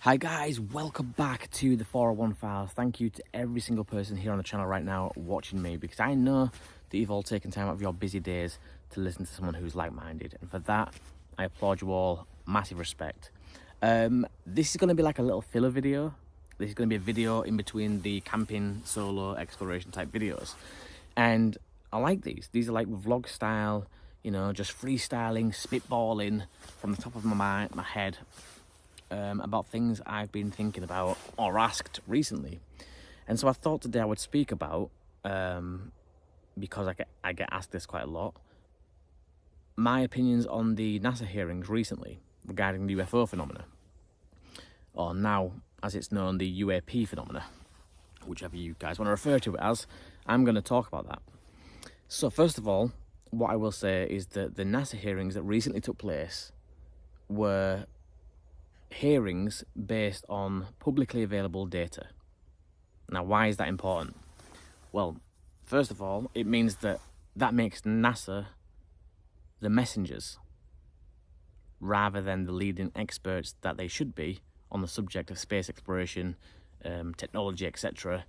Hi guys, welcome back to the 401 Files. Thank you to every single person here on the channel right now watching me, because I know that you've all taken time out of your busy days to listen to someone who's like-minded, and for that I applaud you all. Massive respect. This is going to be like a little filler video. This is going to be a video in between the camping, solo, exploration type videos, and I like these. These are like vlog style, you know, just freestyling, spitballing from the top of my head. About things I've been thinking about or asked recently. And so I thought today I would speak about, because I get asked this quite a lot, my opinions on the NASA hearings recently regarding the UFO phenomena, or now as it's known, the UAP phenomena, whichever you guys want to refer to it as. I'm going to talk about that. So first of all, what I will say is that the NASA hearings that recently took place were hearings based on publicly available data. Now, why is that important? Well, first of all, it means that makes NASA the messengers rather than the leading experts that they should be on the subject of space exploration, technology, etc.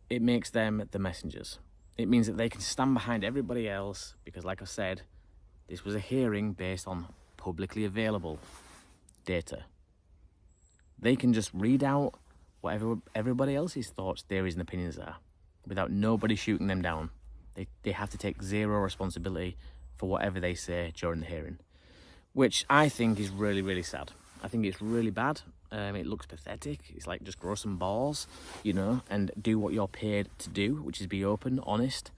It makes them the messengers. It means that they can stand behind everybody else because, like I said, this was a hearing based on publicly available data. They can just read out whatever everybody else's thoughts, theories and opinions are without nobody shooting them down. They have to take zero responsibility for whatever they say during the hearing, which I think is really, really sad. I think it's really bad. It looks pathetic. It's like, just grow some balls, you know, and do what you're paid to do, which is be open, honest,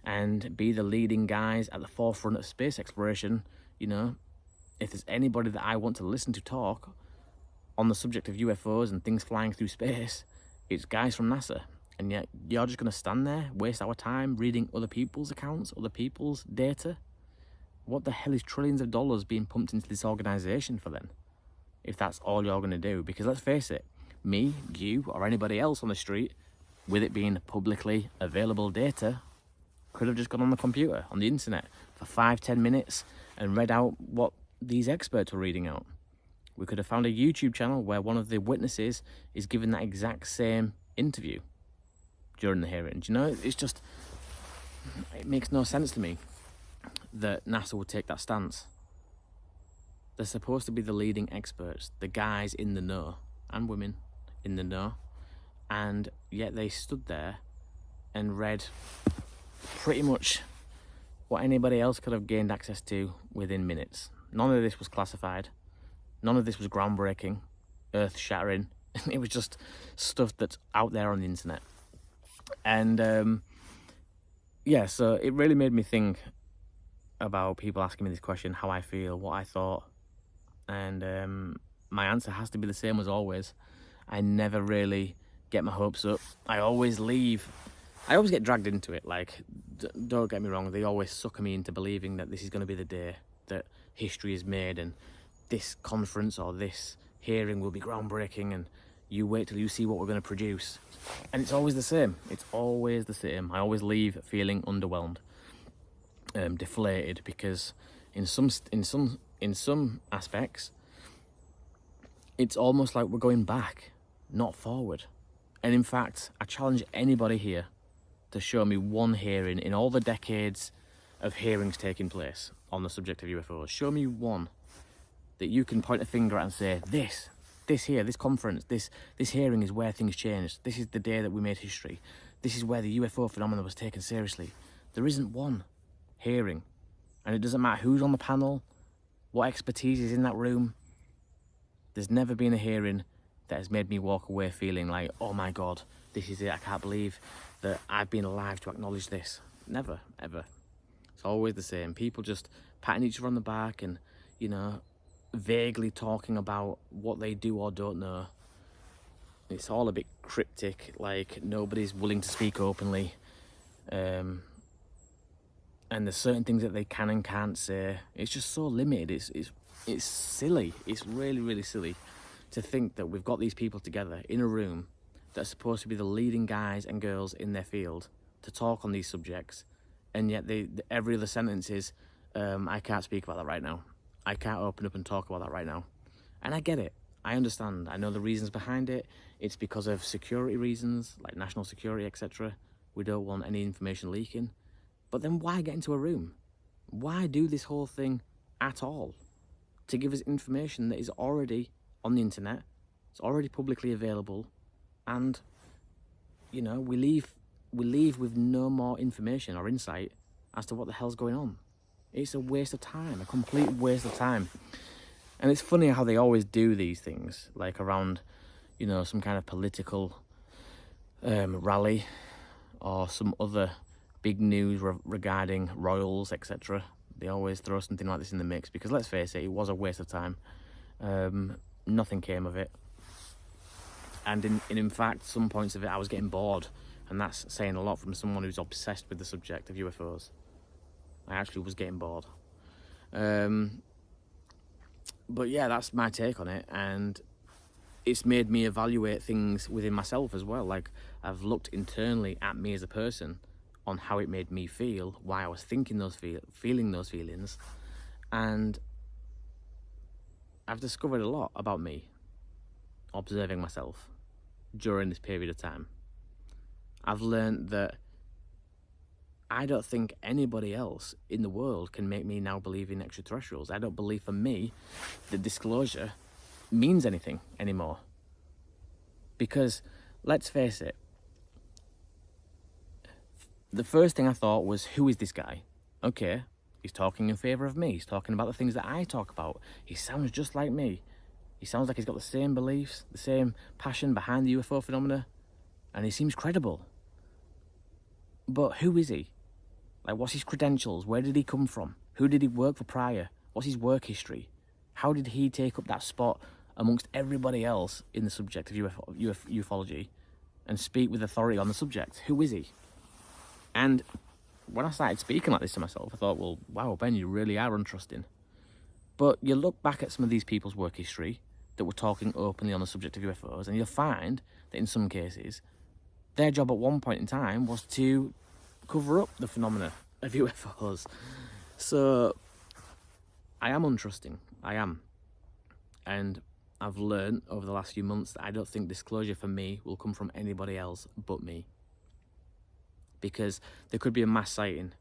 and be the leading guys at the forefront of space exploration. You know, if there's anybody that I want to listen to talk on the subject of UFOs and things flying through space, it's guys from NASA. And yet you're just going to stand there, waste our time reading other people's accounts, other people's data. What the hell is trillions of dollars being pumped into this organization for then, if that's all you're going to do? Because let's face it, me, you, or anybody else on the street, with it being publicly available data, could have just gone on the computer, on the internet, for 5-10 minutes and read out what these experts were reading out. We could have found a YouTube channel where one of the witnesses is given that exact same interview during the hearing. Do you know, it's just, it makes no sense to me that NASA would take that stance. They're supposed to be the leading experts, the guys in the know, and women in the know, and yet they stood there and read pretty much what anybody else could have gained access to within minutes. None of this was classified. None of this was groundbreaking, earth-shattering. It was just stuff that's out there on the internet. And yeah, so it really made me think about people asking me this question, how I feel, what I thought. And my answer has to be the same as always. I never really get my hopes up. I always get dragged into it. Like, don't get me wrong, they always sucker me into believing that this is going to be the day that history is made and this conference or this hearing will be groundbreaking, and you wait till you see what we're going to produce. And it's always the same. It's always the same. I always leave feeling underwhelmed, deflated, because in some aspects, it's almost like we're going back, not forward. And in fact, I challenge anybody here to show me one hearing in all the decades of hearings taking place on the subject of UFOs. Show me one that you can point a finger at and say, this conference, this hearing is where things changed. This is the day that we made history. This is where the UFO phenomenon was taken seriously. There isn't one hearing. And it doesn't matter who's on the panel, what expertise is in that room. There's never been a hearing that has made me walk away feeling like, oh my God, this is it. I can't believe that I've been alive to acknowledge this. Never, ever. It's always the same. People just patting each other on the back and, you know, vaguely talking about what they do or don't know. It's all a bit cryptic, like nobody's willing to speak openly. And there's certain things that they can and can't say. It's just so limited. It's silly. It's really, really silly to think that we've got these people together in a room that are supposed to be the leading guys and girls in their field to talk on these subjects, and yet every other sentence is, I can't speak about that right now. I can't open up and talk about that right now. And I get it. I understand. I know the reasons behind it. It's because of security reasons, like national security, etc. We don't want any information leaking. But then why get into a room? Why do this whole thing at all? To give us information that is already on the internet, it's already publicly available, and, you know, we leave with no more information or insight as to what the hell's going on. It's a waste of time, a complete waste of time. And it's funny how they always do these things, like around, you know, some kind of political rally or some other big news regarding royals, etc. They always throw something like this in the mix because, let's face it, it was a waste of time. Nothing came of it. And in fact, some points of it, I was getting bored. And that's saying a lot from someone who's obsessed with the subject of UFOs. I actually was getting bored. But yeah, that's my take on it, and it's made me evaluate things within myself as well. Like, I've looked internally at me as a person on how it made me feel, why I was thinking feeling those feelings, and I've discovered a lot about me, observing myself during this period of time. I've learned that I don't think anybody else in the world can make me now believe in extraterrestrials. I don't believe, for me, that disclosure means anything anymore. Because, let's face it, the first thing I thought was, who is this guy? Okay, he's talking in favour of me. He's talking about the things that I talk about. He sounds just like me. He sounds like he's got the same beliefs, the same passion behind the UFO phenomena, and he seems credible. But who is he? Like, what's his credentials? Where did he come from? Who did he work for prior? What's his work history? How did he take up that spot amongst everybody else in the subject of ufology and speak with authority on the subject? Who is he? And when I started speaking like this to myself, I thought, well, wow, Ben, you really are untrusting. But you look back at some of these people's work history that were talking openly on the subject of UFOs, and you'll find that in some cases, their job at one point in time was to cover up the phenomena of UFOs. So I am untrusting. I am. And I've learned over the last few months that I don't think disclosure for me will come from anybody else but me. Because there could be a mass sighting.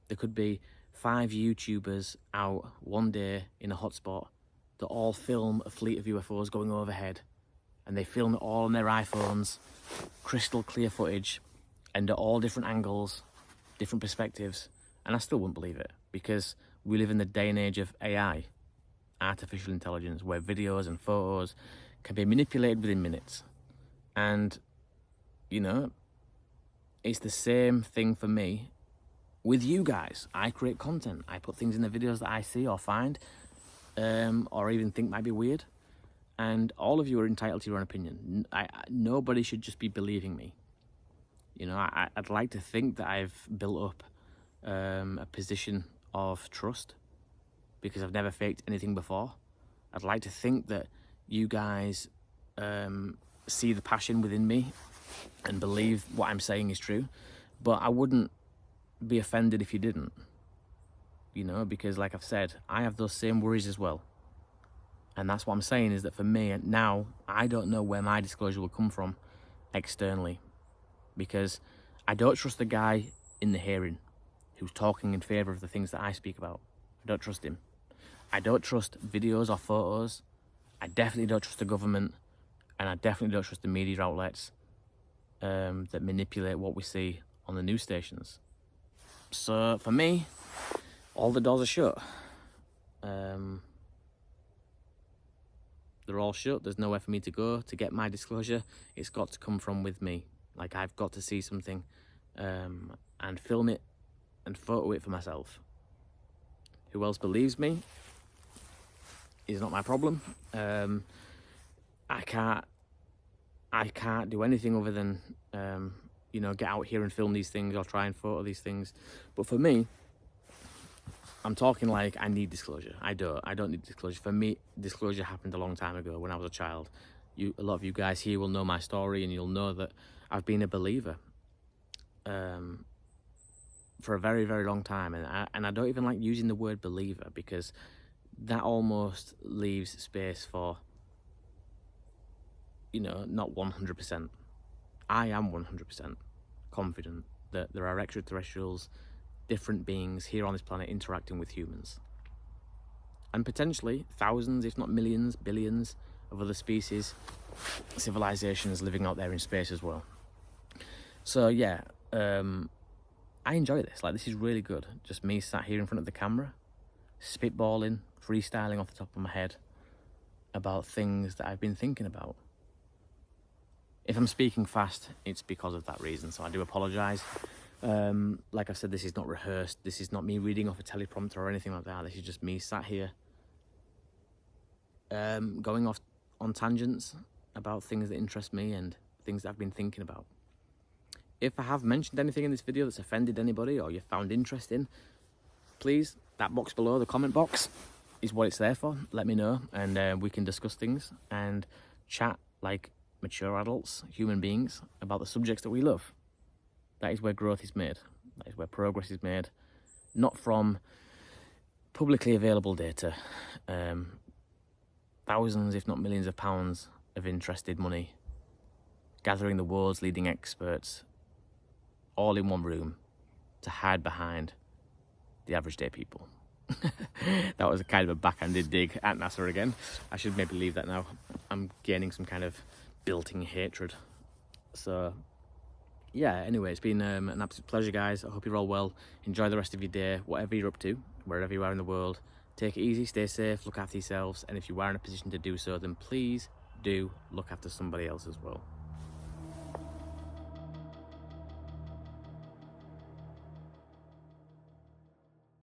There could be 5 YouTubers out one day in a hotspot that all film a fleet of UFOs going overhead, and they film it all on their iPhones, crystal clear footage, and at all different angles, different perspectives, and I still wouldn't believe it, because we live in the day and age of AI, artificial intelligence, where videos and photos can be manipulated within minutes. And, you know, it's the same thing for me with you guys. I create content. I put things in the videos that I see or find, or even think might be weird. And all of you are entitled to your own opinion. Nobody should just be believing me. You know, I'd like to think that I've built up a position of trust because I've never faked anything before. I'd like to think that you guys see the passion within me and believe what I'm saying is true. But I wouldn't be offended if you didn't. You know, because like I've said, I have those same worries as well. And that's what I'm saying, is that for me now, I don't know where my disclosure will come from externally. Because I don't trust the guy in the hearing who's talking in favour of the things that I speak about. I don't trust him. I don't trust videos or photos. I definitely don't trust the government. And I definitely don't trust the media outlets that manipulate what we see on the news stations. So for me, all the doors are shut. They're all shut. There's nowhere for me to go to get my disclosure. It's got to come from with me. Like, I've got to see something and film it and photo it for myself. Who else believes me is not my problem. I can't do anything other than you know, get out here and film these things or try and photo these things. But for me, I'm talking like I need disclosure. I don't need disclosure. For me, disclosure happened a long time ago when I was a child. A lot of you guys here will know my story, and you'll know that I've been a believer for a very, very long time. And I don't even like using the word believer, because that almost leaves space for you know, not 100%. I am 100% confident that there are extraterrestrials, different beings here on this planet interacting with humans. And potentially thousands, if not millions, billions of other species, civilizations living out there in space as well. So yeah, I enjoy this. Like, this is really good. Just me sat here in front of the camera, spitballing, freestyling off the top of my head about things that I've been thinking about. If I'm speaking fast, it's because of that reason, so I do apologise. Like I said, this is not rehearsed. This is not me reading off a teleprompter or anything like that. This is just me sat here going off on tangents about things that interest me and things that I've been thinking about. If I have mentioned anything in this video that's offended anybody or you found interesting, please, that box below, the comment box, is what it's there for. Let me know, and we can discuss things and chat like mature adults, human beings, about the subjects that we love. That is where growth is made. That is where progress is made. Not from publicly available data. Thousands, if not millions of pounds of interested money, gathering the world's leading experts all in one room to hide behind the average day people. That was a kind of a backhanded dig at NASA again. I should maybe leave that now. I'm gaining some kind of built-in hatred. So yeah, anyway, it's been an absolute pleasure, guys. I hope you're all well. Enjoy the rest of your day, whatever you're up to, wherever you are in the world. Take it easy, stay safe, look after yourselves, and if you are in a position to do so, then please do look after somebody else as well.